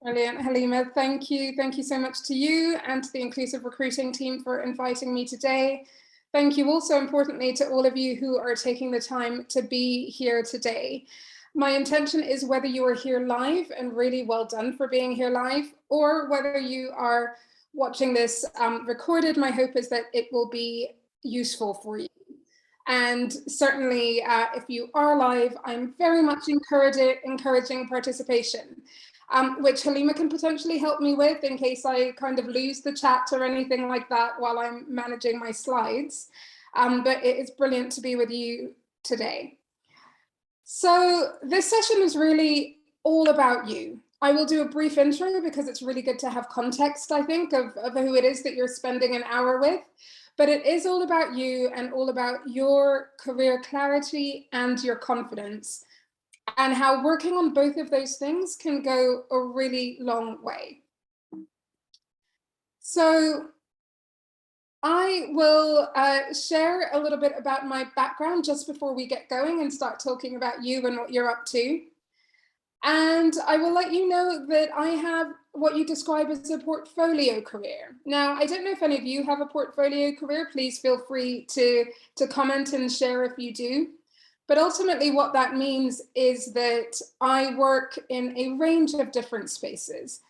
Brilliant, Halima. Thank you. Thank you so much to you and to the Inclusive Recruiting team for inviting me today. Thank you also importantly to all of you who are taking the time to be here today. My intention is whether you are here live, and really well done for being here live, or whether you are watching this recorded, my hope is that it will be useful for you. And certainly if you are live, I'm very much encouraging participation, which Halima can potentially help me with in case I kind of lose the chat or anything like that while I'm managing my slides. But it is brilliant to be with you today. So this session is really all about you. I will do a brief intro because it's really good to have context, I think, of who it is that you're spending an hour with. But it is all about you and all about your career clarity and your confidence, and how working on both of those things can go a really long way. So I will share a little bit about my background just before we get going and start talking about you and what you're up to. And I will let you know that I have what you describe as a portfolio career. Now, I don't know if any of you have a portfolio career. Please feel free to comment and share if you do. But ultimately what that means is that I work in a range of different spaces.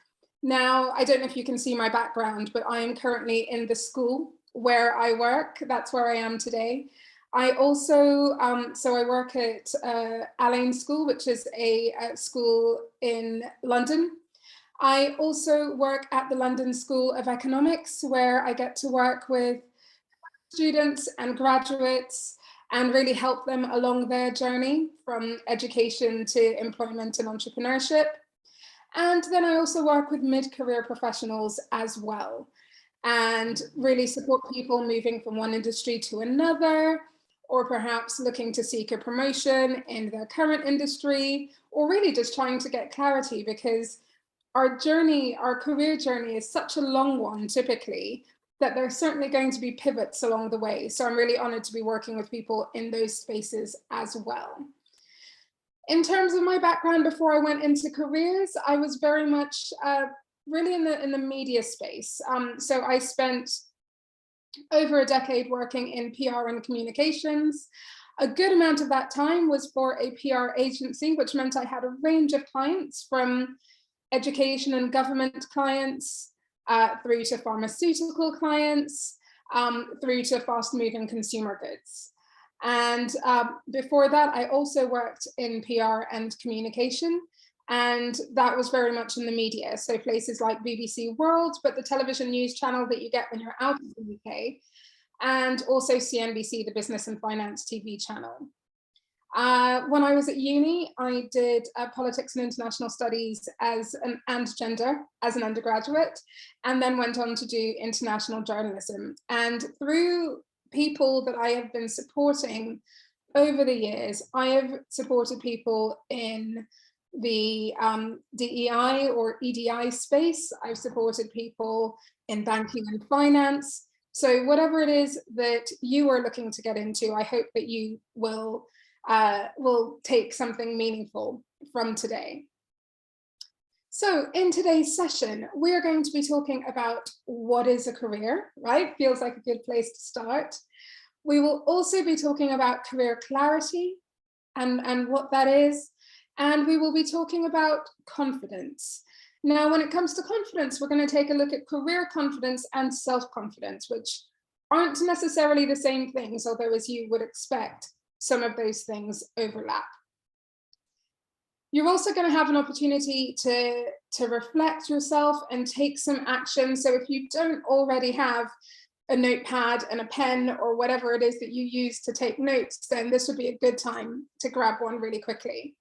Now, I don't know if you can see my background, but I am currently in the school where I work. That's where I am today. I also, so I work at Alleyne School, which is a school in London. I also work at the London School of Economics, where I get to work with students and graduates and really help them along their journey from education to employment and entrepreneurship. And then I also work with mid-career professionals as well, and really support people moving from one industry to another, or perhaps looking to seek a promotion in their current industry, or really just trying to get clarity, because our journey, our career journey is such a long one typically, that there's certainly going to be pivots along the way. So I'm really honored to be working with people in those spaces as well. In terms of my background before I went into careers, I was very much really in the media space. So I spent over a decade working in PR and communications. A good amount of that time was for a PR agency, which meant I had a range of clients, from education and government clients, through to pharmaceutical clients, through to fast-moving consumer goods. And before that, I also worked in PR and communication, and that was very much in the media. So places like BBC World, but the television news channel that you get when you're out of the UK, and also CNBC, the business and finance TV channel. When I was at uni, I did politics and international studies and gender as an undergraduate, and then went on to do international journalism. And through people that I have been supporting over the years, I have supported people in the DEI or EDI space. I've supported people in banking and finance. So whatever it is that you are looking to get into, I hope that you will take something meaningful from today. So in today's session, we're going to be talking about what is a career, right? Feels like a good place to start. We will also be talking about career clarity and what that is. And we will be talking about confidence. Now, when it comes to confidence, we're going to take a look at career confidence and self-confidence, which aren't necessarily the same things, although as you would expect, some of those things overlap. You're also going to have an opportunity to reflect yourself and take some action. So if you don't already have a notepad and a pen or whatever it is that you use to take notes, then this would be a good time to grab one really quickly.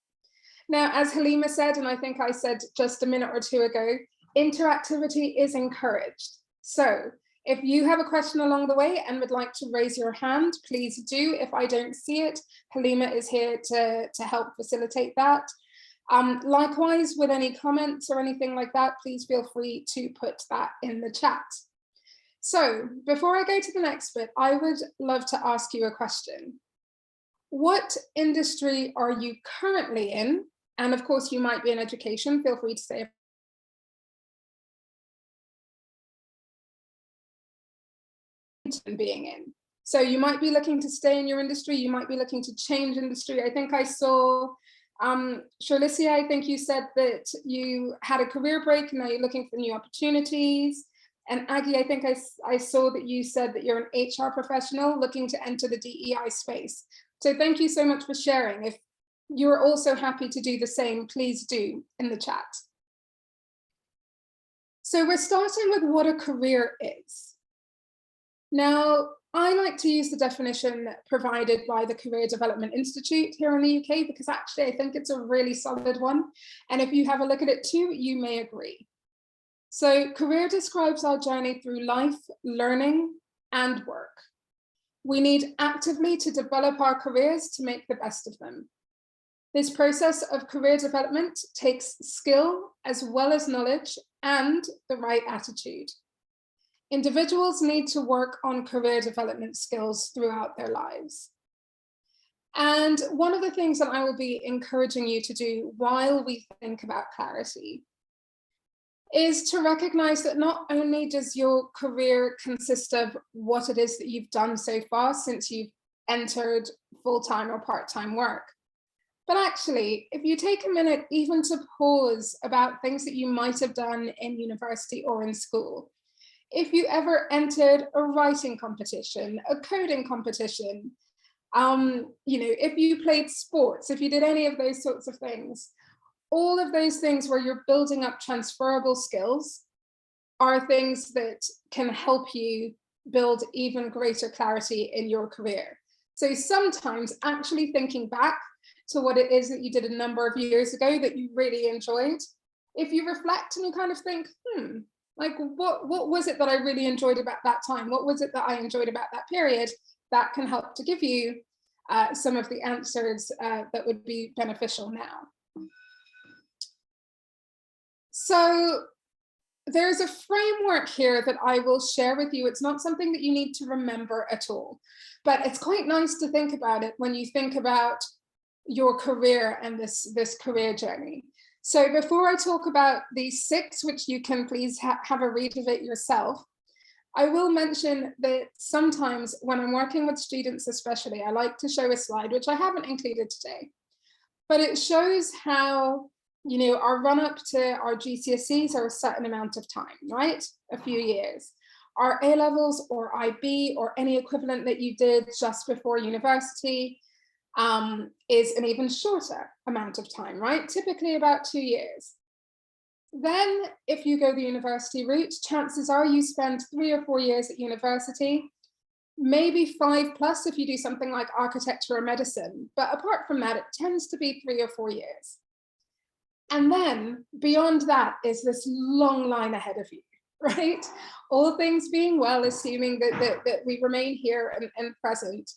Now, as Halima said, and I think I said just a minute or two ago, interactivity is encouraged. So if you have a question along the way and would like to raise your hand, please do. If I don't see it, Halima is here to help facilitate that. Likewise, with any comments or anything like that, please feel free to put that in the chat. So before I go to the next bit, I would love to ask you a question. What industry are you currently in? And of course, you might be in education. Feel free to say in being in. So you might be looking to stay in your industry, you might be looking to change industry. I think I saw, Charlicia, I think you said that you had a career break and now you're looking for new opportunities. And Aggie, I think I saw that you said that you're an HR professional looking to enter the DEI space. So thank you so much for sharing. If you're also happy to do the same, please do in the chat. So we're starting with what a career is. Now, I like to use the definition provided by the Career Development Institute here in the UK, because actually I think it's a really solid one. And if you have a look at it too, you may agree. So career describes our journey through life, learning, and work. We need actively to develop our careers to make the best of them. This process of career development takes skill as well as knowledge and the right attitude. Individuals need to work on career development skills throughout their lives. And one of the things that I will be encouraging you to do while we think about clarity is to recognize that not only does your career consist of what it is that you've done so far since you've entered full-time or part-time work, but actually, if you take a minute even to pause about things that you might have done in university or in school, if you ever entered a writing competition, a coding competition, if you played sports, if you did any of those sorts of things, all of those things where you're building up transferable skills are things that can help you build even greater clarity in your career. So sometimes actually thinking back to what it is that you did a number of years ago that you really enjoyed, if you reflect and you kind of think, like what was it that I really enjoyed about that time? What was it that I enjoyed about that period? That can help to give you some of the answers that would be beneficial now. So there's a framework here that I will share with you. It's not something that you need to remember at all, but it's quite nice to think about it when you think about your career and this career journey. So before I talk about these 6, which you can please have a read of it yourself, I will mention that sometimes when I'm working with students especially, I like to show a slide, which I haven't included today, but it shows how, our run up to our GCSEs are a certain amount of time, right? A few years. Our A-levels or IB or any equivalent that you did just before university is an even shorter amount of time, right? Typically about 2 years. Then if you go the university route, chances are you spend 3 or 4 years at university, maybe 5+ if you do something like architecture or medicine. But apart from that, it tends to be 3 or 4 years. And then beyond that is this long line ahead of you, right? All things being well, assuming that we remain here and present,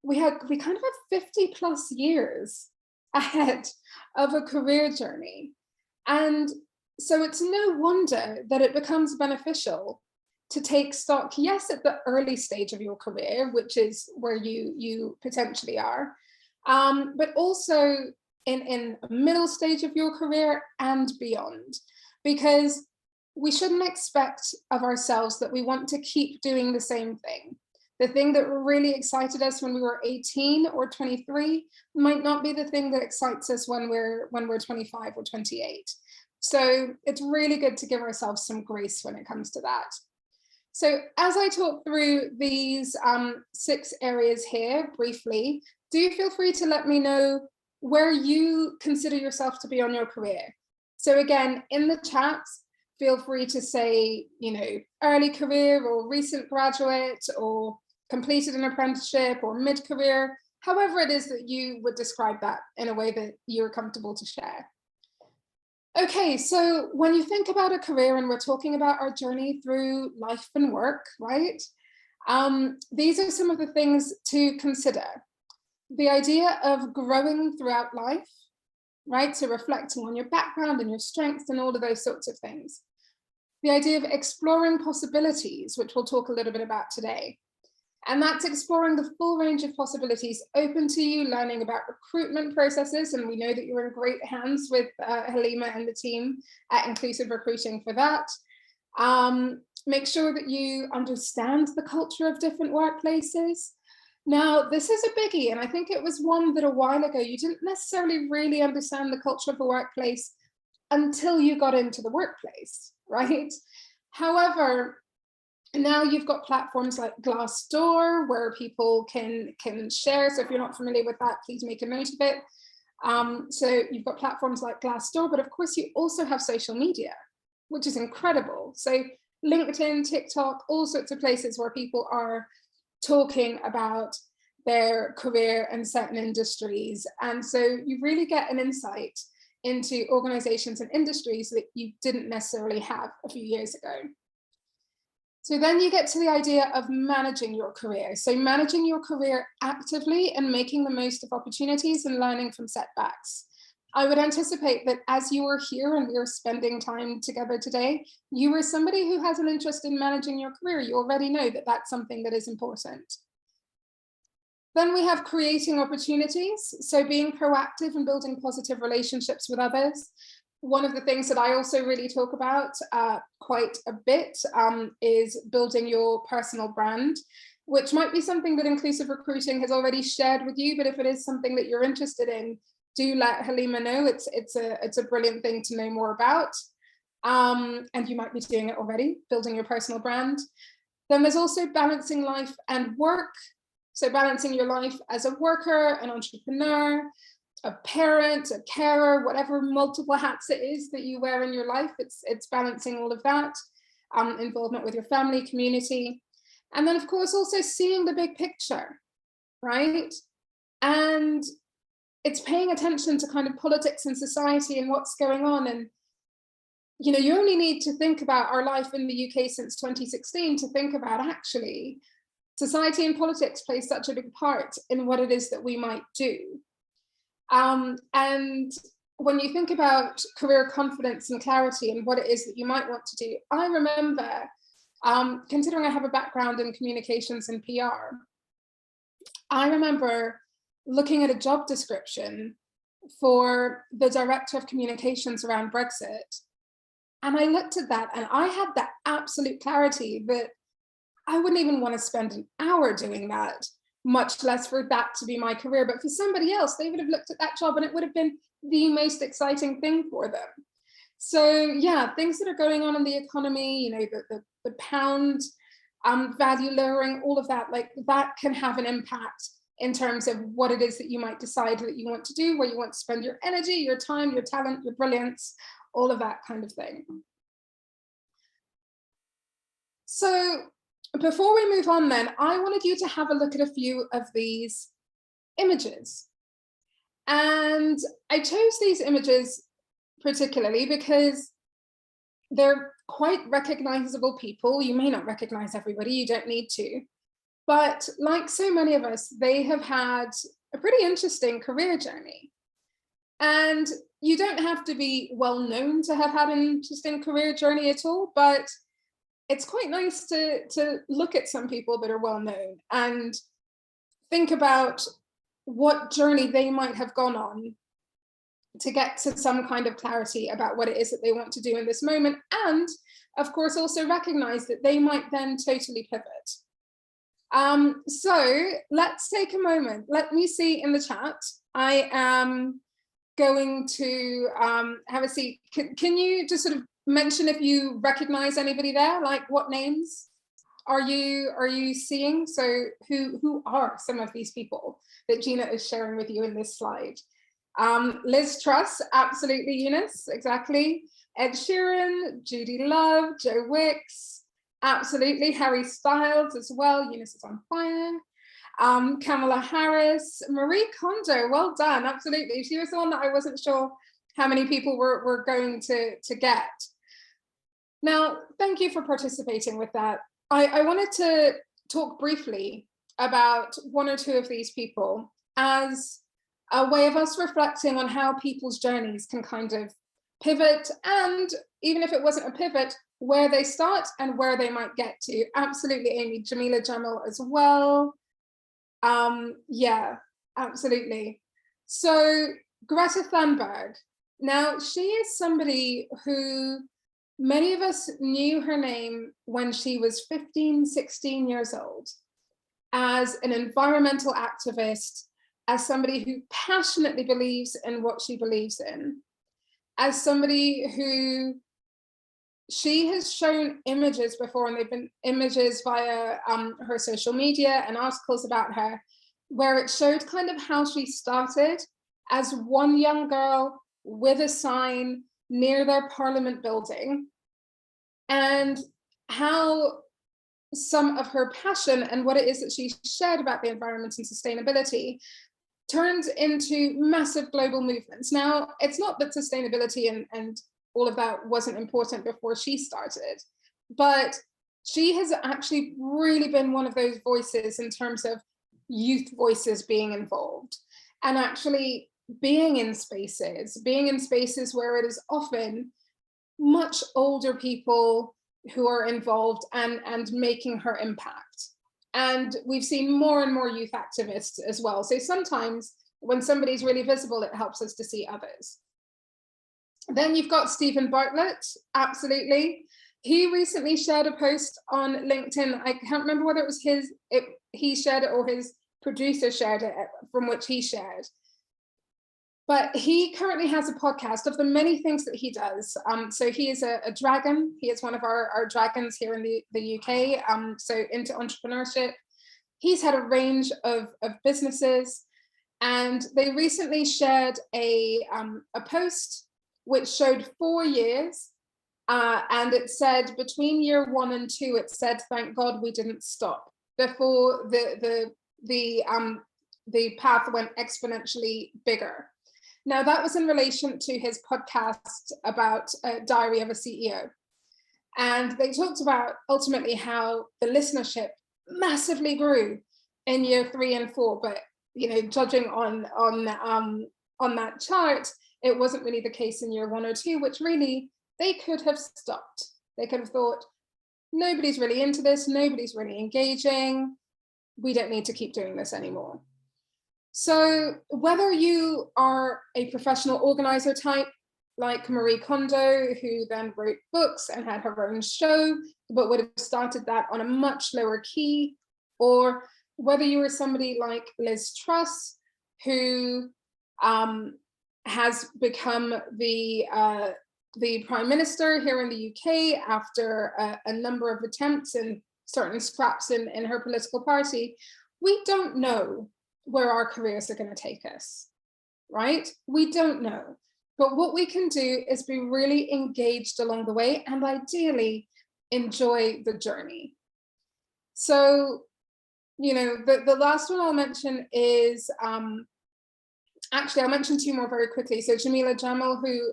we kind of have 50+ years ahead of a career journey. And so it's no wonder that it becomes beneficial to take stock, yes, at the early stage of your career, which is where you potentially are, but also in a middle stage of your career and beyond, because we shouldn't expect of ourselves that we want to keep doing the same thing. The thing that really excited us when we were 18 or 23 might not be the thing that excites us when we're 25 or 28. So it's really good to give ourselves some grace when it comes to that. So as I talk through these 6 areas here briefly, do feel free to let me know where you consider yourself to be on your career. So again, in the chat, feel free to say, early career or recent graduate or completed an apprenticeship or mid-career, however it is that you would describe that in a way that you're comfortable to share. Okay, so when you think about a career, and we're talking about our journey through life and work, right? These are some of the things to consider. The idea of growing throughout life, right? So reflecting on your background and your strengths and all of those sorts of things. The idea of exploring possibilities, which we'll talk a little bit about today. And that's exploring the full range of possibilities open to you, learning about recruitment processes. And we know that you're in great hands with Halima and the team at Inclusive Recruiting for that. make sure that you understand the culture of different workplaces. Now, this is a biggie, and I think it was one that a while ago you didn't necessarily really understand the culture of the workplace until you got into the workplace, right? However, now you've got platforms like Glassdoor where people can share. So if you're not familiar with that, please make a note of it. So you've got platforms like Glassdoor, but of course you also have social media, which is incredible. So LinkedIn, TikTok, all sorts of places where people are talking about their career in certain industries. And so you really get an insight into organizations and industries that you didn't necessarily have a few years ago. So then you get to the idea of managing your career. So managing your career actively and making the most of opportunities and learning from setbacks. I would anticipate that as you are here and we are spending time together today, you are somebody who has an interest in managing your career. You already know that that's something that is important. Then we have creating opportunities. So being proactive and building positive relationships with others. One of the things that I also really talk about quite a bit is building your personal brand, which might be something that Inclusive Recruiting has already shared with you, but if it is something that you're interested in, do let Halima know. It's a brilliant thing to know more about. And you might be doing it already, building your personal brand. Then there's also balancing life and work. So balancing your life as a worker, an entrepreneur, a parent, a carer, whatever multiple hats it is that you wear in your life, it's balancing all of that, involvement with your family, community. And then of course, also seeing the big picture, right? And it's paying attention to kind of politics and society and what's going on. And, you know, you only need to think about our life in the UK since 2016 to think about actually society and politics play such a big part in what it is that we might do. And when you think about career confidence and clarity and what it is that you might want to do, I remember, considering I have a background in communications and PR, I remember looking at a job description for the director of communications around Brexit. And I looked at that and I had that absolute clarity that I wouldn't even want to spend an hour doing that, much less for that to be my career. But for somebody else, they would have looked at that job and it would have been the most exciting thing for them. So yeah, things that are going on in the economy, you know, the pound value lowering, all of that, like that can have an impact in terms of what it is that you might decide that you want to do, where you want to spend your energy, your time, your talent, your brilliance, all of that kind of thing. So before we move on then, I wanted you to have a look at a few of these images. And I chose these images particularly because they're quite recognizable people. You may not recognize everybody, you don't need to. But like so many of us, they have had a pretty interesting career journey. And you don't have to be well known to have had an interesting career journey at all, but it's quite nice to look at some people that are well known and think about what journey they might have gone on to get to some kind of clarity about what it is that they want to do in this moment. And of course, also recognize that they might then totally pivot. So let's take a moment. Let me see in the chat. I am going to have a seat. Can you just sort of mention if you recognize anybody there? Like what names are you seeing? So who are some of these people that Gina is sharing with you in this slide? Liz Truss, absolutely, Eunice, exactly. Ed Sheeran, Judy Love, Joe Wicks, absolutely. Harry Styles as well. Eunice is on fire. Kamala Harris, Marie Kondo, well done, absolutely. She was the one that I wasn't sure how many people were going to get. Now, thank you for participating with that. I wanted to talk briefly about one or two of these people as a way of us reflecting on how people's journeys can kind of pivot, and even if it wasn't a pivot, where they start and where they might get to. Absolutely, Amy. Jamila Jamal as well. Yeah, absolutely. So Greta Fanberg. Now, she is somebody who Many of us knew her name when she was 15, 16 years old as an environmental activist, as somebody who passionately believes in what she believes in, as somebody who she has shown images before, and they've been images via her social media and articles about her, where it showed kind of how she started as one young girl with a sign near their parliament building, and how some of her passion and what it is that she shared about the environment and sustainability turned into massive global movements. Now, it's not that sustainability and all of that wasn't important before she started, but she has actually really been one of those voices in terms of youth voices being involved, and actually being in spaces where it is often much older people who are involved and making her impact. And we've seen more and more youth activists as well. So sometimes when somebody's really visible, it helps us to see others. Then you've got Stephen Bartlett, absolutely. He recently shared a post on LinkedIn. I can't remember whether it was he shared it or his producer shared it, from which he shared. But he currently has a podcast of the many things that he does. So he is a dragon. He is one of our dragons here in the UK. So into entrepreneurship. He's had a range of businesses, and they recently shared a post which showed 4 years, and it said between year 1 and 2, it said, "Thank God we didn't stop," before the path went exponentially bigger. Now, that was in relation to his podcast about Diary of a CEO. And they talked about ultimately how the listenership massively grew in year 3 and 4. But, judging on that chart, it wasn't really the case in year 1 or 2, which really they could have stopped. They could have thought, nobody's really into this, nobody's really engaging, we don't need to keep doing this anymore. So whether you are a professional organizer type like Marie Kondo, who then wrote books and had her own show, but would have started that on a much lower key, or whether you were somebody like Liz Truss, who has become the Prime Minister here in the UK after a number of attempts and certain scraps in her political party, we don't know where our careers are going to take us, right? We don't know. But what we can do is be really engaged along the way and ideally enjoy the journey. So, the last one I'll mention is, actually, I'll mention 2 more very quickly. So Jamila Jamal, who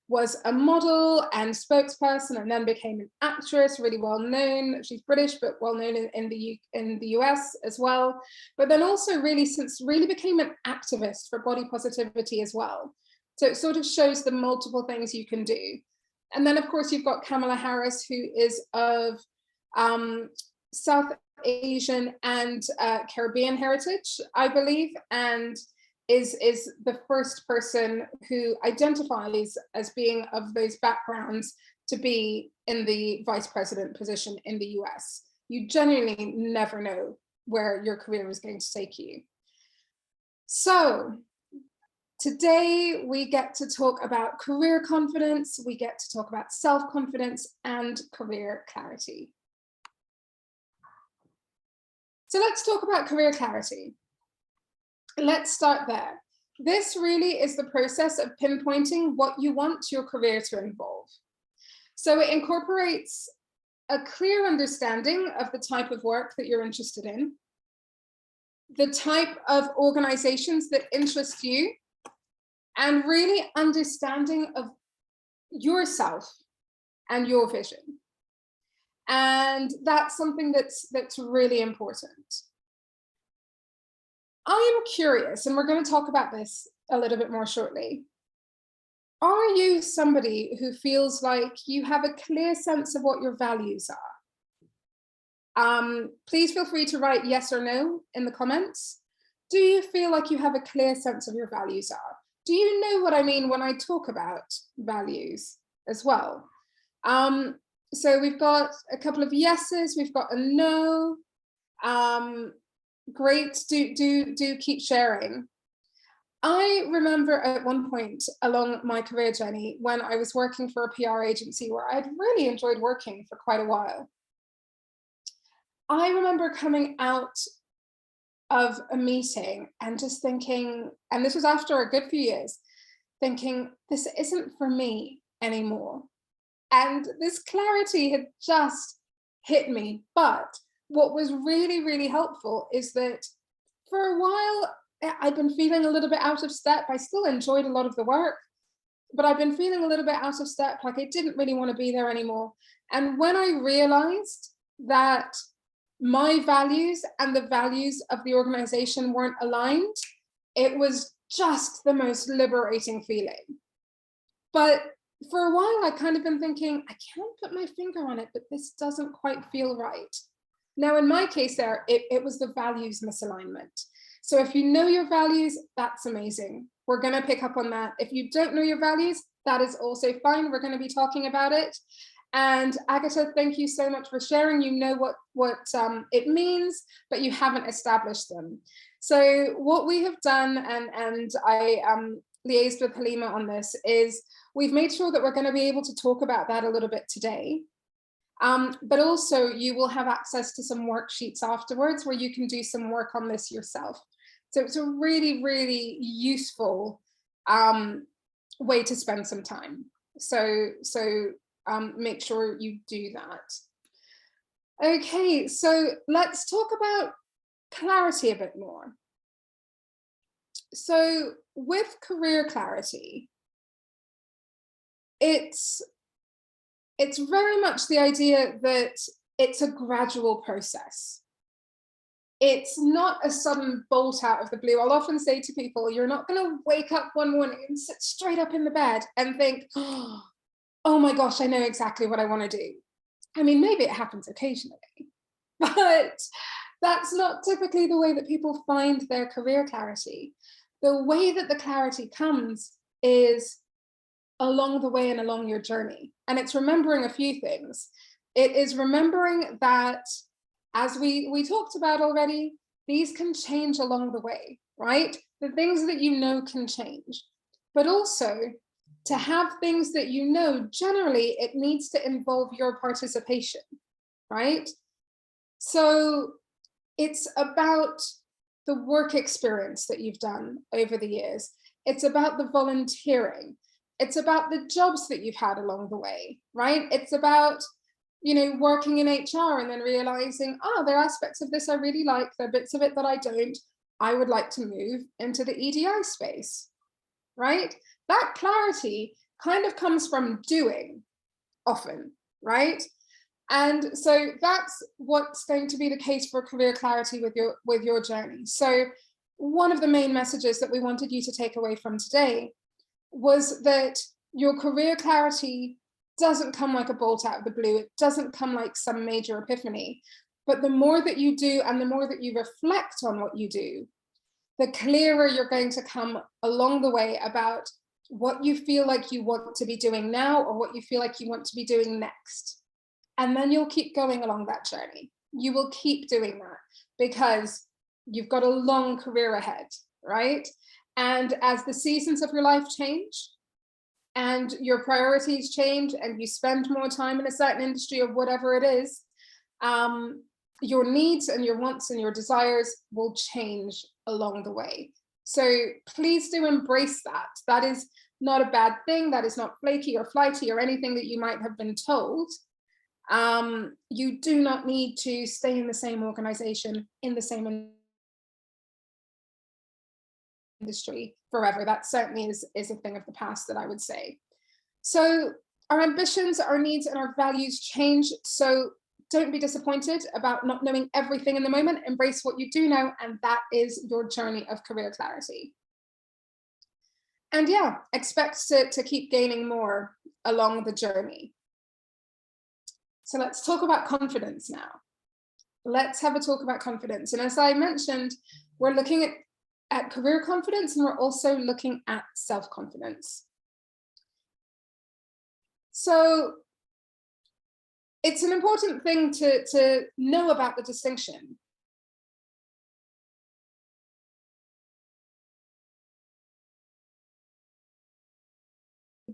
was a model and spokesperson and then became an actress, really well known. She's British, but well known in the US as well. But then also really became an activist for body positivity as well. So it sort of shows the multiple things you can do. And then of course you've got Kamala Harris, who is of South Asian and Caribbean heritage, I believe, and is the first person who identifies as being of those backgrounds to be in the vice president position in the US. You genuinely never know where your career is going to take you. So today we get to talk about career confidence, we get to talk about self-confidence and career clarity. So let's talk about career clarity. Let's start there. This really is the process of pinpointing what you want your career to involve. So it incorporates a clear understanding of the type of work that you're interested in, the type of organizations that interest you, and really understanding of yourself and your vision. And that's something that's really important. I am curious, and we're going to talk about this a little bit more shortly. Are you somebody who feels like you have a clear sense of what your values are? Please feel free to write yes or no in the comments. Do you feel like you have a clear sense of your values are? Do you know what I mean when I talk about values as well? So we've got a couple of yeses, we've got a no. Great, do keep sharing. I remember at one point along my career journey when I was working for a PR agency where I'd really enjoyed working for quite a while. I remember coming out of a meeting and just thinking, and this was after a good few years, thinking, this isn't for me anymore. And this clarity had just hit me. But what was really, really helpful is that for a while, I'd been feeling a little bit out of step. I still enjoyed a lot of the work, but I've been feeling a little bit out of step, like I didn't really want to be there anymore. And when I realized that my values and the values of the organization weren't aligned, it was just the most liberating feeling. But for a while, I kind of been thinking, I can't put my finger on it, but this doesn't quite feel right. Now, in my case there, it was the values misalignment. So if you know your values, that's amazing. We're going to pick up on that. If you don't know your values, that is also fine. We're going to be talking about it. And Agatha, thank you so much for sharing. You know what it means, but you haven't established them. So what we have done, and I liaised with Halima on this, is we've made sure that we're going to be able to talk about that a little bit today. But also you will have access to some worksheets afterwards where you can do some work on this yourself. So it's a really, really useful way to spend some time. So make sure you do that. Okay, so let's talk about clarity a bit more. So with career clarity, it's very much the idea that it's a gradual process. It's not a sudden bolt out of the blue. I'll often say to people, you're not going to wake up one morning and sit straight up in the bed and think, oh my gosh, I know exactly what I want to do. I mean, maybe it happens occasionally, but that's not typically the way that people find their career clarity. The way that the clarity comes is along the way and along your journey. And it's remembering a few things. It is remembering that, as we talked about already, these can change along the way, right? The things that you know can change. But also, to have things that you know, generally, it needs to involve your participation, right? So it's about the work experience that you've done over the years. It's about the volunteering. It's about the jobs that you've had along the way, right? It's about, working in HR and then realizing, there are aspects of this I really like, there are bits of it that I don't. I would like to move into the EDI space, right? That clarity kind of comes from doing often, right? And so that's what's going to be the case for career clarity with your journey. So one of the main messages that we wanted you to take away from today was that your career clarity doesn't come like a bolt out of the blue. It doesn't come like some major epiphany. But the more that you do and the more that you reflect on what you do, the clearer you're going to come along the way about what you feel like you want to be doing now or what you feel like you want to be doing next. And then you'll keep going along that journey. You will keep doing that because you've got a long career ahead, right? And as the seasons of your life change and your priorities change and you spend more time in a certain industry or whatever it is, your needs and your wants and your desires will change along the way. So please do embrace that. That is not a bad thing. That is not flaky or flighty or anything that you might have been told. You do not need to stay in the same organization, in the same industry forever. That certainly is a thing of the past, that I would say. So our ambitions, our needs, and our values change. So don't be disappointed about not knowing everything in the moment. Embrace what you do know, and that is your journey of career clarity. And yeah, expect to keep gaining more along the journey. So let's talk about confidence now. Let's have a talk about confidence. And as I mentioned, we're looking at career confidence, and we're also looking at self-confidence. So it's an important thing to know about the distinction.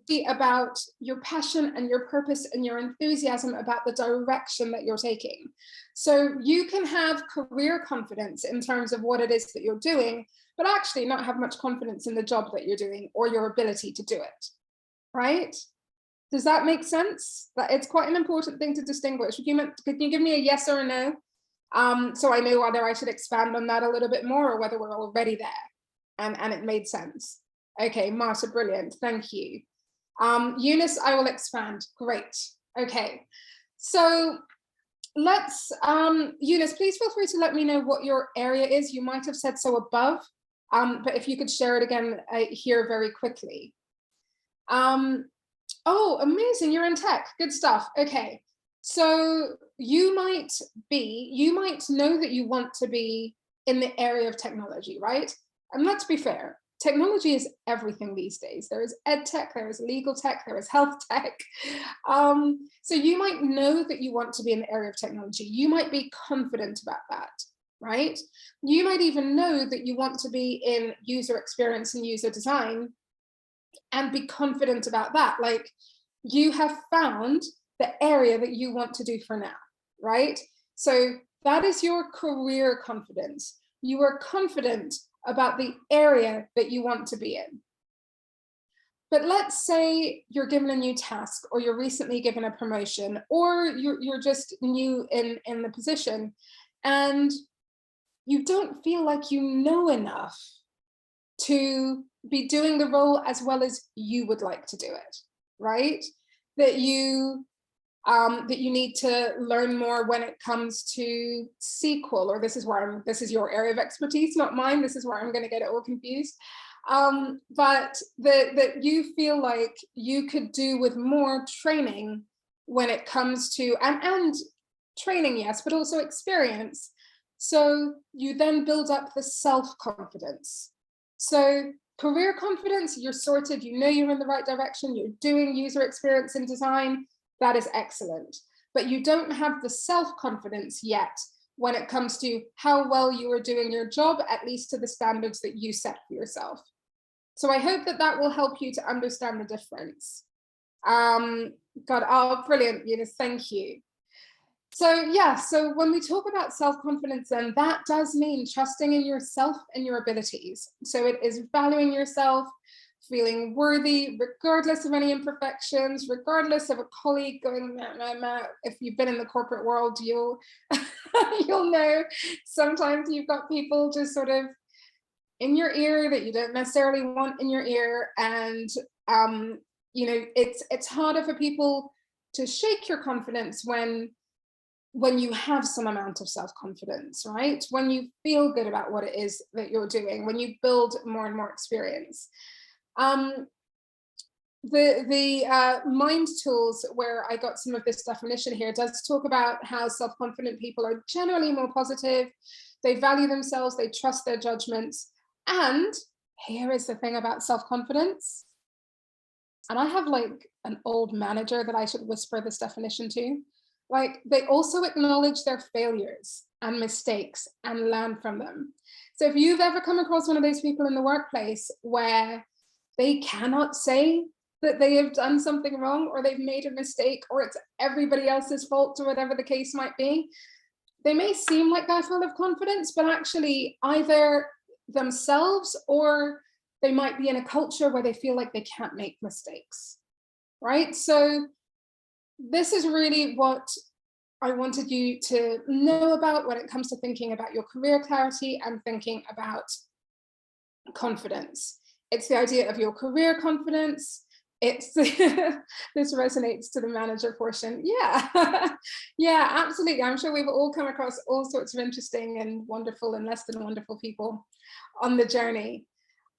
Be about your passion and your purpose and your enthusiasm about the direction that you're taking. So you can have career confidence in terms of what it is that you're doing, but actually not have much confidence in the job that you're doing or your ability to do it, right? Does that make sense? That it's quite an important thing to distinguish. Could you give me a yes or a no? So I know whether I should expand on that a little bit more or whether we're already there and it made sense. Okay, Marta, brilliant, thank you. Eunice, I will expand. Great. Okay. So let's, Eunice, please feel free to let me know what your area is. You might have said so above, but if you could share it again here very quickly. Oh, amazing. You're in tech. Good stuff. Okay. So you might know that you want to be in the area of technology, right? And let's be fair. Technology is everything these days. There is ed tech, there is legal tech, there is health tech. So you might know that you want to be in the area of technology. You might be confident about that, right? You might even know that you want to be in user experience and user design and be confident about that. Like you have found the area that you want to do for now, right? So that is your career confidence. You are confident about the area that you want to be in. But let's say you're given a new task or you're recently given a promotion or you're just new in the position and you don't feel like you know enough to be doing the role as well as you would like to do it, right? That you need to learn more when it comes to SQL, or this is your area of expertise, not mine. This is where I'm going to get it all confused. But that you feel like you could do with more training when it comes to, and training, yes, but also experience. So you then build up the self-confidence. So career confidence, you're sorted, you know you're in the right direction, you're doing user experience and design. That is excellent, but you don't have the self-confidence yet when it comes to how well you are doing your job, at least to the standards that you set for yourself. So I hope that that will help you to understand the difference. God, oh, brilliant, Eunice, thank you. So yeah, so when we talk about self-confidence, then that does mean trusting in yourself and your abilities. So it is valuing yourself, feeling worthy, regardless of any imperfections, regardless of a colleague going, if you've been in the corporate world, you'll know sometimes you've got people just sort of in your ear that you don't necessarily want in your ear. And, it's harder for people to shake your confidence when you have some amount of self-confidence, right? When you feel good about what it is that you're doing, when you build more and more experience. The mind tools, where I got some of this definition here, does talk about how self-confident people are generally more positive, they value themselves, they trust their judgments, and here is the thing about self-confidence, and I have like an old manager that I should whisper this definition to, like they also acknowledge their failures and mistakes and learn from them. So if you've ever come across one of those people in the workplace where they cannot say that they have done something wrong or they've made a mistake or it's everybody else's fault or whatever the case might be, they may seem like they're full of confidence, but actually either themselves or they might be in a culture where they feel like they can't make mistakes, right? So this is really what I wanted you to know about when it comes to thinking about your career clarity and thinking about confidence. It's the idea of your career confidence. It's this resonates to the manager portion. Yeah, yeah, absolutely. I'm sure we've all come across all sorts of interesting and wonderful and less than wonderful people on the journey.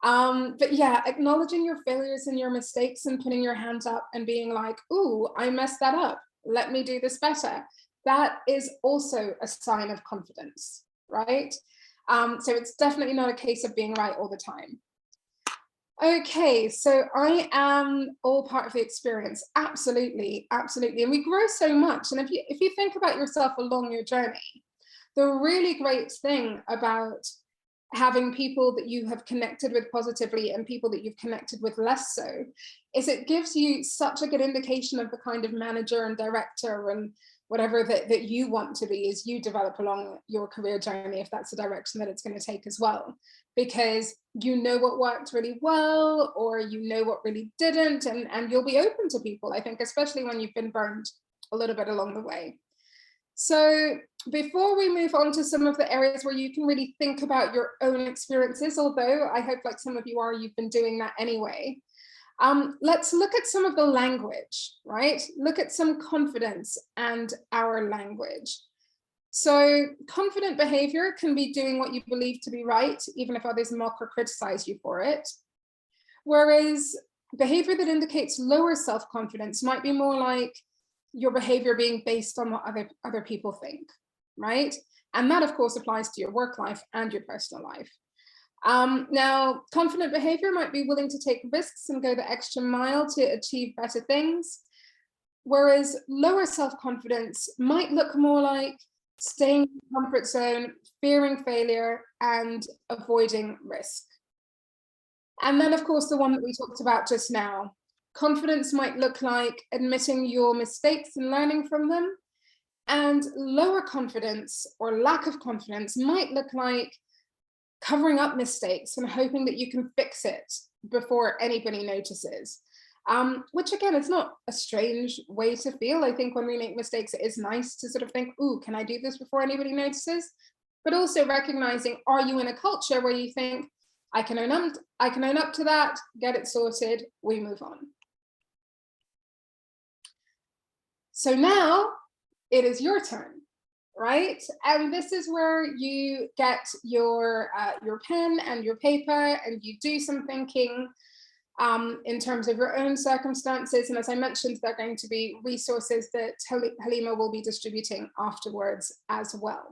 But yeah, acknowledging your failures and your mistakes and putting your hands up and being like, ooh, I messed that up. Let me do this better. That is also a sign of confidence, right? So it's definitely not a case of being right all the time. Okay, so I am all part of the experience. Absolutely, absolutely. And we grow so much. And if you think about yourself along your journey, the really great thing about having people that you have connected with positively and people that you've connected with less so is it gives you such a good indication of the kind of manager and director and whatever that you want to be as you develop along your career journey, if that's the direction that it's going to take as well, because you know what worked really well or you know what really didn't, and you'll be open to people, I think, especially when you've been burned a little bit along the way. So before we move on to some of the areas where you can really think about your own experiences, although I hope like some of you are, you've been doing that anyway, let's look at some of the language, right? Look at some confidence and our language. So confident behavior can be doing what you believe to be right, even if others mock or criticize you for it. Whereas behavior that indicates lower self-confidence might be more like your behavior being based on what other people think, right? And that, of course, applies to your work life and your personal life. Now, confident behavior might be willing to take risks and go the extra mile to achieve better things, whereas lower self-confidence might look more like staying in the comfort zone, fearing failure, and avoiding risk. And then, of course, the one that we talked about just now, confidence might look like admitting your mistakes and learning from them, and lower confidence or lack of confidence might look like covering up mistakes and hoping that you can fix it before anybody notices. Which again, it's not a strange way to feel. I think when we make mistakes, it is nice to sort of think, ooh, can I do this before anybody notices? But also recognizing, are you in a culture where you think, I can own up to that, get it sorted, we move on. So now it is your turn, right? And this is where you get your pen and your paper and you do some thinking in terms of your own circumstances. And as I mentioned, there are going to be resources that Halima will be distributing afterwards as well.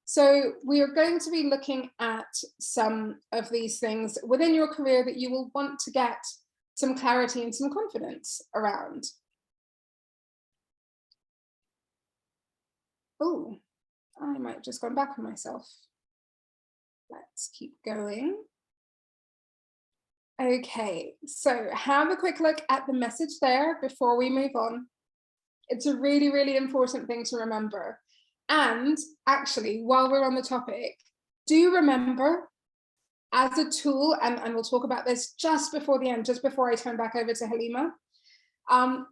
So we are going to be looking at some of these things within your career that you will want to get some clarity and some confidence around. Oh, I might have just gone back on myself. Let's keep going. Okay, so have a quick look at the message there before we move on. It's a really, really important thing to remember. And actually, while we're on the topic, do remember as a tool, and we'll talk about this just before the end, just before I turn back over to Halima,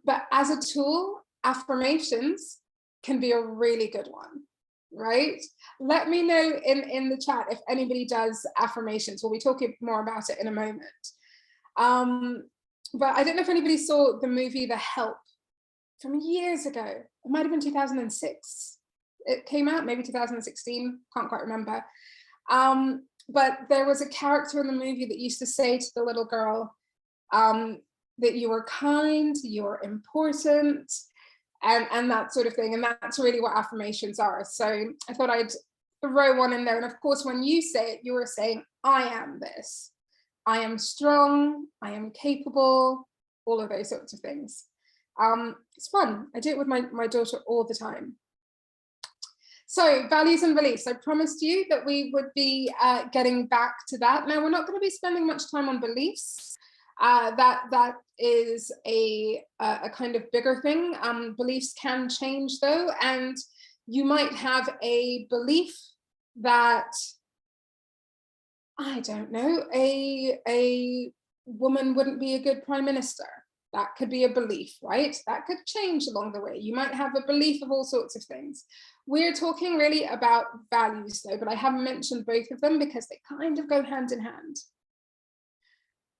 but as a tool, affirmations can be a really good one, right? Let me know in the chat if anybody does affirmations. We'll be talking more about it in a moment. But I don't know if anybody saw the movie The Help from years ago. It might have been 2006. It came out, maybe 2016, can't quite remember. But there was a character in the movie that used to say to the little girl that you were kind, you're important, and that sort of thing. And that's really what affirmations are. So I thought I'd throw one in there. And of course, when you say it, you are saying, I am this. I am strong, I am capable, all of those sorts of things. It's fun. I do it with my daughter all the time. So values and beliefs. I promised you that we would be getting back to that. Now, we're not going to be spending much time on beliefs. That is a kind of bigger thing. Beliefs can change though, and you might have a belief that, I don't know, a woman wouldn't be a good prime minister. That could be a belief, right? That could change along the way. You might have a belief of all sorts of things. We're talking really about values though, but I haven't mentioned both of them because they kind of go hand in hand.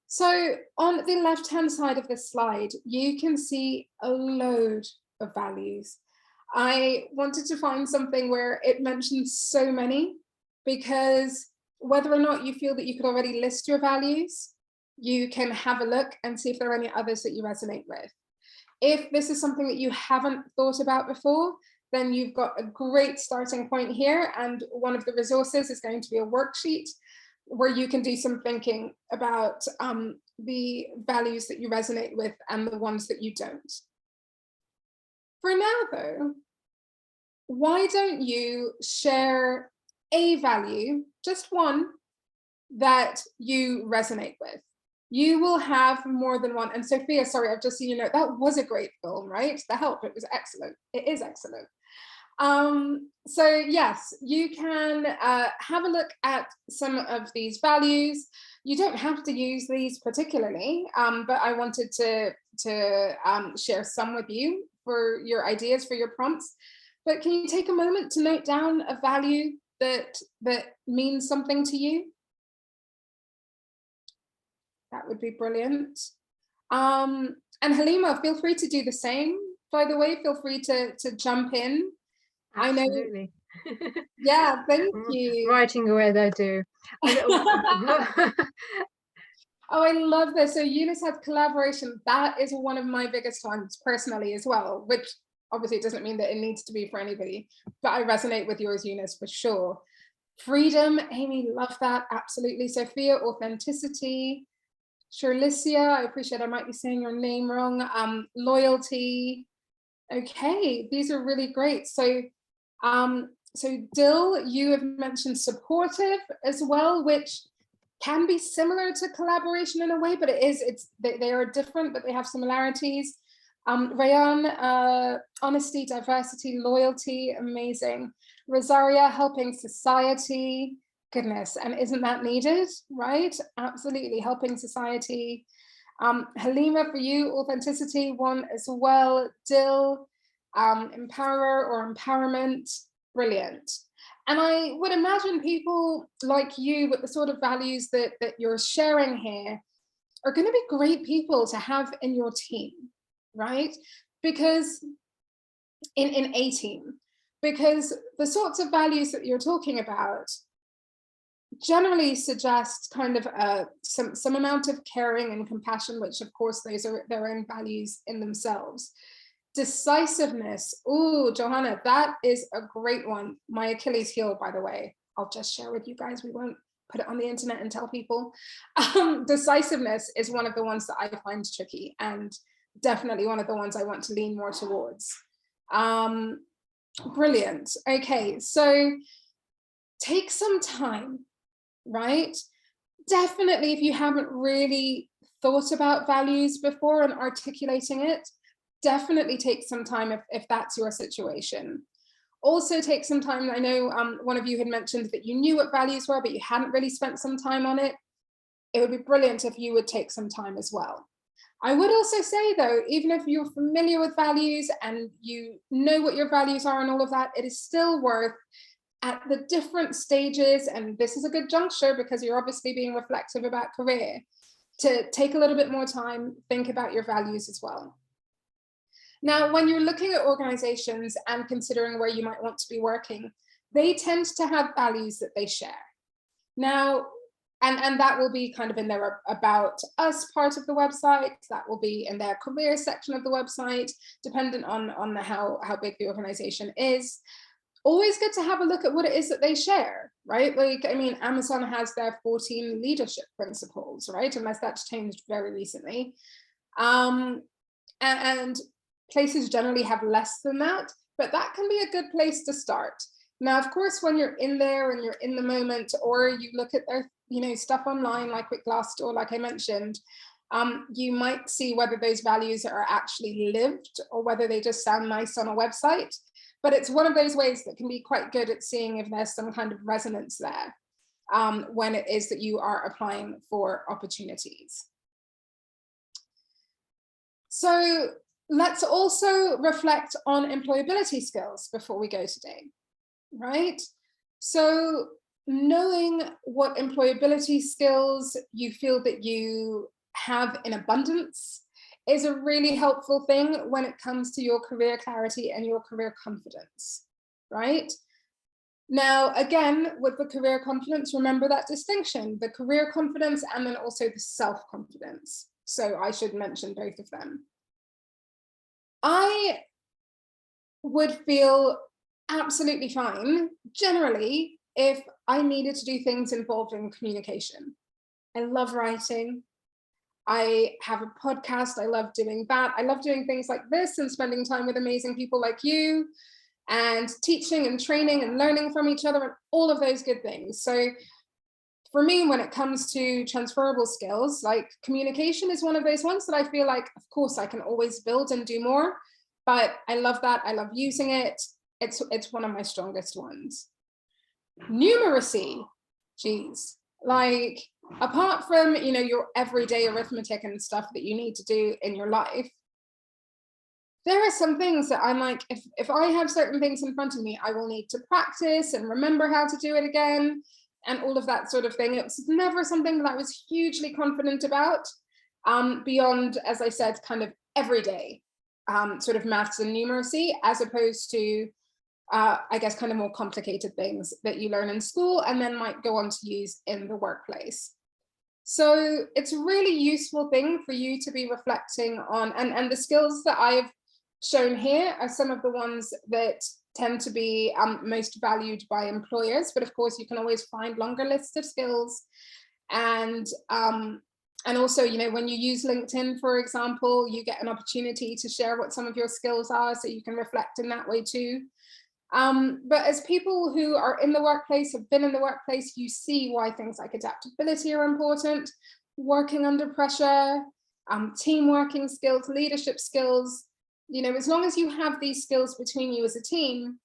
So on the left-hand side of this slide, you can see a load of values. I wanted to find something where it mentions so many, because whether or not you feel that you could already list your values, you can have a look and see if there are any others that you resonate with. If this is something that you haven't thought about before, then you've got a great starting point here. And one of the resources is going to be a worksheet where you can do some thinking about the values that you resonate with and the ones that you don't. For now, though, why don't you share a value, just one, that you resonate with? You will have more than one. And Sophia, sorry, I've just seen you know, that was a great film, right? The Help, it was excellent. It is excellent. So yes, you can have a look at some of these values. You don't have to use these particularly, but I wanted to share some with you for your ideas, for your prompts. But can you take a moment to note down a value that means something to you? That would be brilliant. And Halima, feel free to do the same. By the way, feel free to jump in. Absolutely. I know. Yeah, thank you. Writing away as I do. Oh, I love this. So Eunice has collaboration. That is one of my biggest ones personally as well, which obviously doesn't mean that it needs to be for anybody, but I resonate with yours, Eunice, for sure. Freedom, Amy, love that. Absolutely. Sophia, authenticity. Shirlicia, I appreciate, I might be saying your name wrong. Loyalty. Okay, these are really great. So, Dill, you have mentioned supportive as well, which can be similar to collaboration in a way, but they are different, but they have similarities. Rayan, honesty, diversity, loyalty, amazing. Rosaria, helping society. Goodness, and isn't that needed, right? Absolutely, helping society. Halima, for you, authenticity, one as well. Dill, empower or empowerment, brilliant. And I would imagine people like you with the sort of values that you're sharing here are going to be great people to have in your team, right? Because in a team, because the sorts of values that you're talking about generally suggest kind of some amount of caring and compassion, which of course those are their own values in themselves. Decisiveness, oh, Johanna, that is a great one. My Achilles heel, by the way. I'll just share with you guys. We won't put it on the internet and tell people. Decisiveness is one of the ones that I find tricky, and definitely one of the ones I want to lean more towards. Brilliant. Okay, so take some time, right? Definitely, if you haven't really thought about values before and articulating it, definitely take some time if that's your situation. Also take some time, I know one of you had mentioned that you knew what values were, but you hadn't really spent some time on it. It would be brilliant if you would take some time as well. I would also say though, even if you're familiar with values and you know what your values are and all of that, it is still worth at the different stages, and this is a good juncture because you're obviously being reflective about career, to take a little bit more time, think about your values as well. Now, when you're looking at organizations and considering where you might want to be working, they tend to have values that they share. Now, and that will be kind of in their About Us part of the website, that will be in their career section of the website, dependent on how big the organization is. Always good to have a look at what it is that they share, right? Like, I mean, Amazon has their 14 leadership principles, right? Unless that's changed very recently. And places generally have less than that, but that can be a good place to start. Now, of course, when you're in there and you're in the moment, or you look at their stuff online, like with Glassdoor, like I mentioned, you might see whether those values are actually lived or whether they just sound nice on a website. But it's one of those ways that can be quite good at seeing if there's some kind of resonance there when it is that you are applying for opportunities. So let's also reflect on employability skills before we go today, right? So knowing what employability skills you feel that you have in abundance is a really helpful thing when it comes to your career clarity and your career confidence, right? Now, again, with the career confidence, remember that distinction, the career confidence and then also the self-confidence. So I should mention both of them. I would feel absolutely fine, generally, if I needed to do things involving communication. I love writing. I have a podcast. I love doing that. I love doing things like this and spending time with amazing people like you and teaching and training and learning from each other and all of those good things. So for me, when it comes to transferable skills, like communication is one of those ones that I feel like, of course, I can always build and do more, but I love that. I love using it. It's one of my strongest ones. Numeracy, geez, like apart from, your everyday arithmetic and stuff that you need to do in your life, there are some things that I'm like, if I have certain things in front of me, I will need to practice and remember how to do it again and all of that sort of thing. It was never something that I was hugely confident about, beyond, as I said, kind of everyday sort of maths and numeracy, as opposed to, I guess, kind of more complicated things that you learn in school and then might go on to use in the workplace. So it's a really useful thing for you to be reflecting on, and the skills that I've shown here are some of the ones that tend to be most valued by employers, but of course you can always find longer lists of skills. And also, when you use LinkedIn, for example, you get an opportunity to share what some of your skills are, so you can reflect in that way too. But as people who are in the workplace, have been in the workplace, you see why things like adaptability are important, working under pressure, team working skills, leadership skills. As long as you have these skills between you as a team,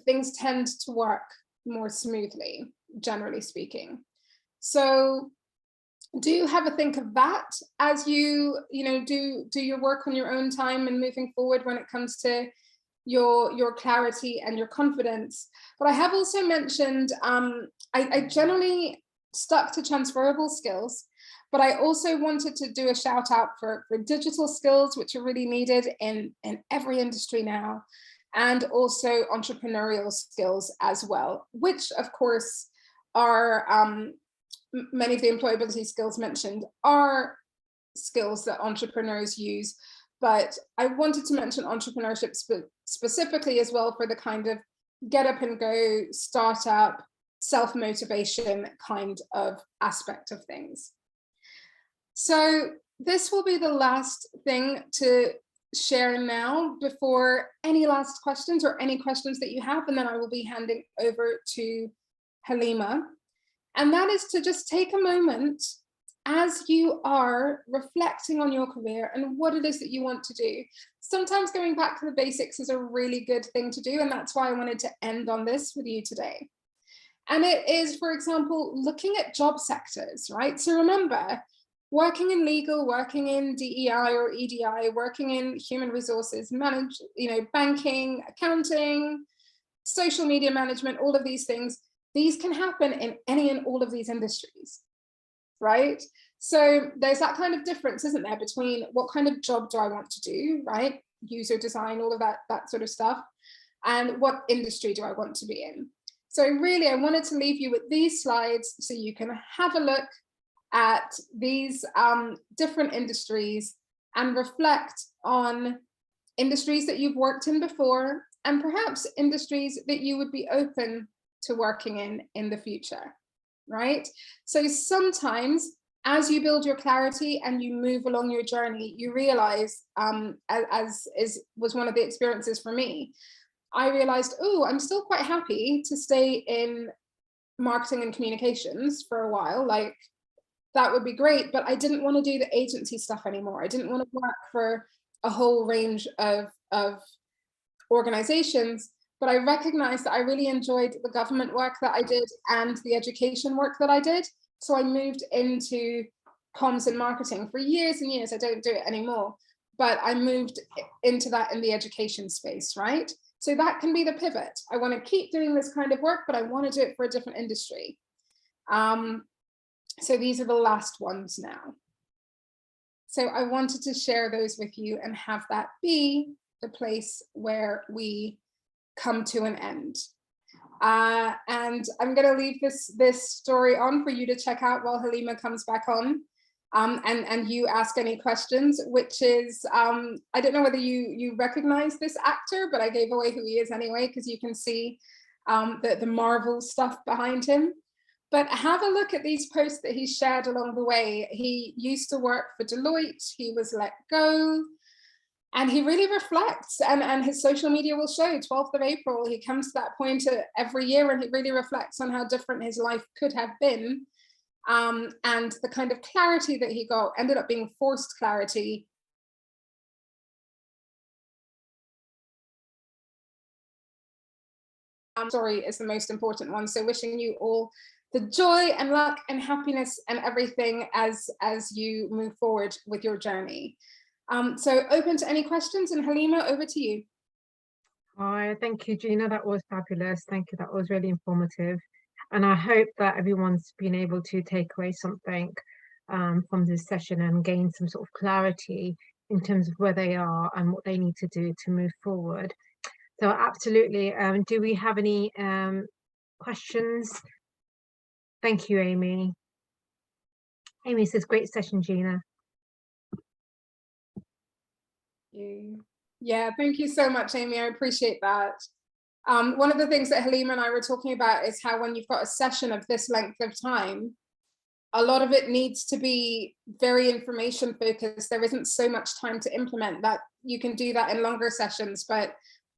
things tend to work more smoothly, generally speaking. So do have a think of that as you, do your work on your own time and moving forward when it comes to your clarity and your confidence. But I have also mentioned, I generally stuck to transferable skills, but I also wanted to do a shout out for digital skills, which are really needed in every industry now, and also entrepreneurial skills as well, which of course are, many of the employability skills mentioned are skills that entrepreneurs use. But I wanted to mention entrepreneurship specifically as well for the kind of get up and go, startup, self-motivation kind of aspect of things. So this will be the last thing to share now before any last questions or any questions that you have, and then I will be handing over to Halima. And that is to just take a moment as you are reflecting on your career and what it is that you want to do. Sometimes going back to the basics is a really good thing to do, and that's why I wanted to end on this with you today. And it is, for example, looking at job sectors, right? So remember, working in legal, working in DEI or EDI, working in human resources, banking, accounting, social media management, all of these things, these can happen in any and all of these industries, right? So there's that kind of difference, isn't there, between what kind of job do I want to do, right? User design, all of that sort of stuff, and what industry do I want to be in? So really, I wanted to leave you with these slides so you can have a look at these different industries and reflect on industries that you've worked in before, and perhaps industries that you would be open to working in the future, right? So sometimes as you build your clarity and you move along your journey, you realize, was one of the experiences for me, I realized, oh, I'm still quite happy to stay in marketing and communications for a while, like that would be great, but I didn't want to do the agency stuff anymore. I didn't want to work for a whole range of organizations, but I recognized that I really enjoyed the government work that I did and the education work that I did. So I moved into comms and marketing for years and years. I don't do it anymore, but I moved into that in the education space, right? So that can be the pivot. I want to keep doing this kind of work, but I want to do it for a different industry. So these are the last ones now. So I wanted to share those with you and have that be the place where we come to an end. And I'm going to leave this story on for you to check out while Halima comes back on, and you ask any questions, which is, I don't know whether you recognize this actor, but I gave away who he is anyway, because you can see the Marvel stuff behind him. But have a look at these posts that he shared along the way. He used to work for Deloitte, he was let go, and he really reflects, and his social media will show 12th of April, he comes to that point every year and he really reflects on how different his life could have been. And the kind of clarity that he got ended up being forced clarity. Story is the most important one. So wishing you all the joy and luck and happiness and everything as you move forward with your journey. So open to any questions, and Halima, over to you. Hi, thank you, Gina. That was fabulous. Thank you. That was really informative. And I hope that everyone's been able to take away something from this session and gain some sort of clarity in terms of where they are and what they need to do to move forward. So absolutely. Do we have any questions? Thank you, Amy. Amy says, great session, Gina. Yeah, thank you so much, Amy. I appreciate that. One of the things that Halima and I were talking about is how when you've got a session of this length of time, a lot of it needs to be very information focused. There isn't so much time to implement that. You can do that in longer sessions, but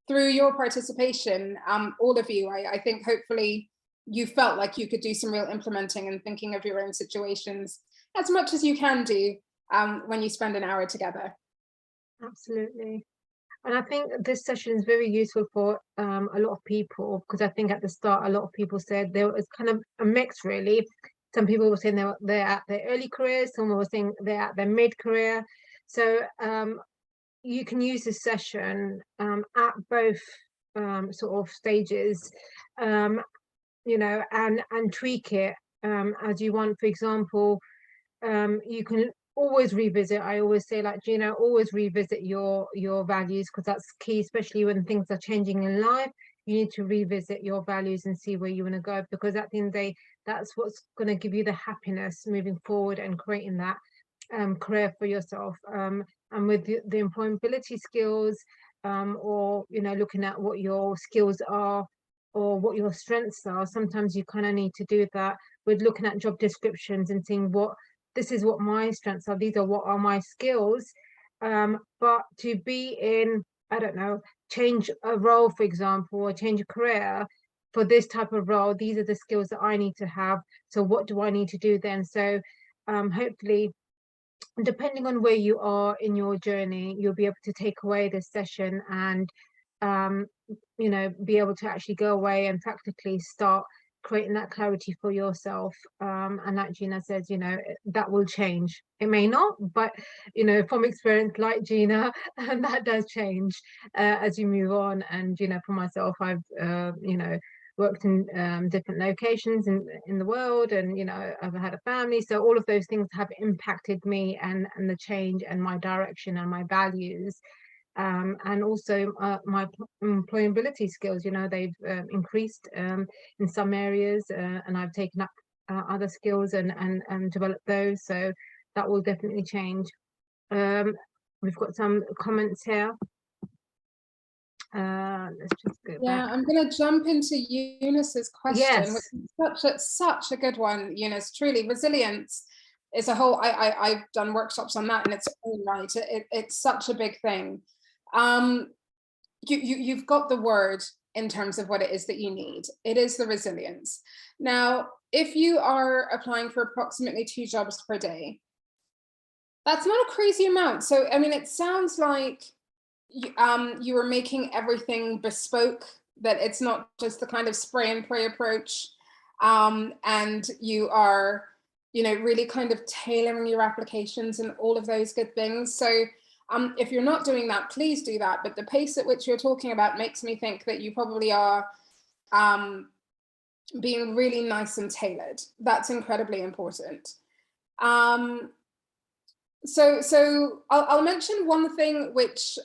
through your participation, all of you, I think hopefully you felt like you could do some real implementing and thinking of your own situations as much as you can do when you spend an hour together. Absolutely. And I think this session is very useful for a lot of people, because I think at the start, a lot of people said there was kind of a mix, really. Some people were saying they're at their early careers, some were saying they're at their mid-career. So you can use this session at both sort of stages, you know, and tweak it as you want. For example, you can always revisit. I always say, like, Gina, always revisit your values, because that's key, especially when things are changing in life. You need to revisit your values and see where you want to go, because at the end of the day, that's what's going to give you the happiness moving forward and creating that career for yourself. And with the employability skills, or, you know, looking at what your skills are or what your strengths are, sometimes you kind of need to do that with looking at job descriptions and seeing this is what my strengths are, these are what are my skills. But to be in, I don't know, change a role, for example, or change a career for this type of role, these are the skills that I need to have. So what do I need to do then? So hopefully, depending on where you are in your journey, you'll be able to take away this session and you know, be able to actually go away and practically start creating that clarity for yourself. And like Gina says, you know, that will change. It may not, but, you know, from experience, like Gina, that does change as you move on. And, you know, for myself, I've, you know, worked in different locations in the world, and, you know, I've had a family. So all of those things have impacted me and the change and my direction and my values. And also my employability skills, you know, they've increased in some areas, and I've taken up other skills and developed those. So that will definitely change. We've got some comments here. Let's just go back. I'm going to jump into Eunice's question, Yes. which is such a good one. Eunice, truly, resilience is a whole. I've done workshops on that, and it's all right. It's such a big thing. You've got the word in terms of what it is that you need. It is the resilience. Now, if you are applying for approximately 2 jobs per day, that's not a crazy amount. So, I mean, it sounds like you were making everything bespoke, that it's not just the kind of spray and pray approach, and you are, you know, really kind of tailoring your applications and all of those good things. So if you're not doing that, please do that. But the pace at which you're talking about makes me think that you probably are being really nice and tailored. That's incredibly important. So I'll mention one thing which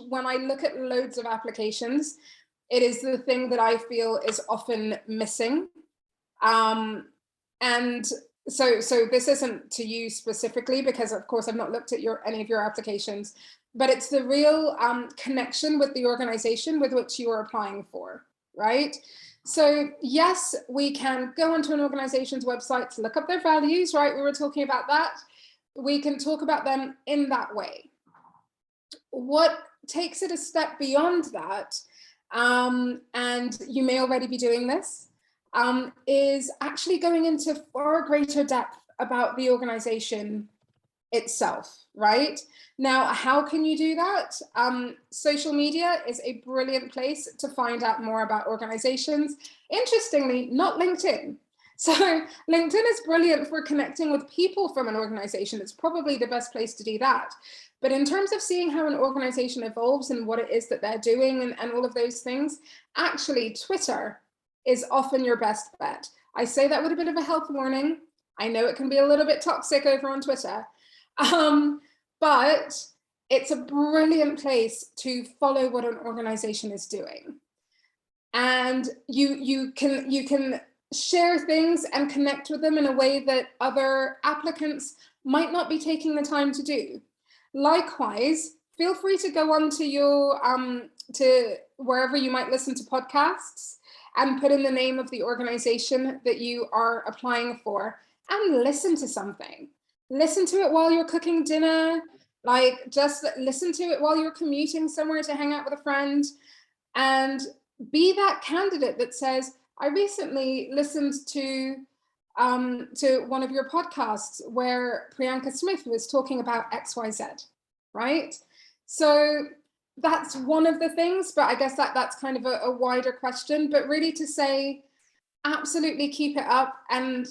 when I look at loads of applications, it is the thing that I feel is often missing. And so this isn't to you specifically, because of course I've not looked at any of your applications, but it's the real connection with the organization with which you are applying for. right? So yes, we can go onto an organization's website to look up their values, right? We were talking about that. We can talk about them in that way. What takes it a step beyond that, and you may already be doing this, is actually going into far greater depth about the organization itself, right? Now, how can you do that? Social media is a brilliant place to find out more about organizations. Interestingly, not LinkedIn. So LinkedIn is brilliant for connecting with people from an organization. It's probably the best place to do that. But in terms of seeing how an organization evolves and what it is that they're doing and all of those things, actually Twitter is often your best bet. I say that with a bit of a health warning. I know it can be a little bit toxic over on Twitter, but it's a brilliant place to follow what an organization is doing. And you can share things and connect with them in a way that other applicants might not be taking the time to do. Likewise, feel free to go on to your to wherever you might listen to podcasts and put in the name of the organization that you are applying for and listen to something. Listen to it while you're cooking dinner, like just listen to it while you're commuting somewhere to hang out with a friend, and be that candidate that says, I recently listened to one of your podcasts where Priyanka Smith was talking about XYZ, right? So that's one of the things, but I guess that's kind of a wider question, but really to say, absolutely keep it up and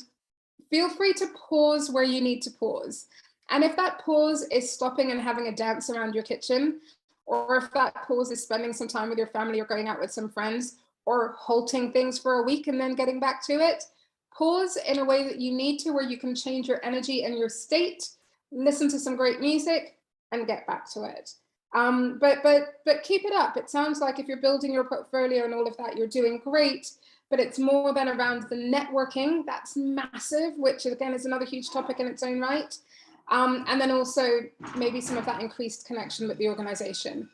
feel free to pause where you need to pause. And if that pause is stopping and having a dance around your kitchen, or if that pause is spending some time with your family or going out with some friends, or halting things for a week and then getting back to it, pause in a way that you need to, where you can change your energy and your state, listen to some great music, and get back to it. But keep it up. It sounds like if you're building your portfolio and all of that, you're doing great, but it's more than around the networking. That's massive, which again is another huge topic in its own right. And then also maybe some of that increased connection with the organization.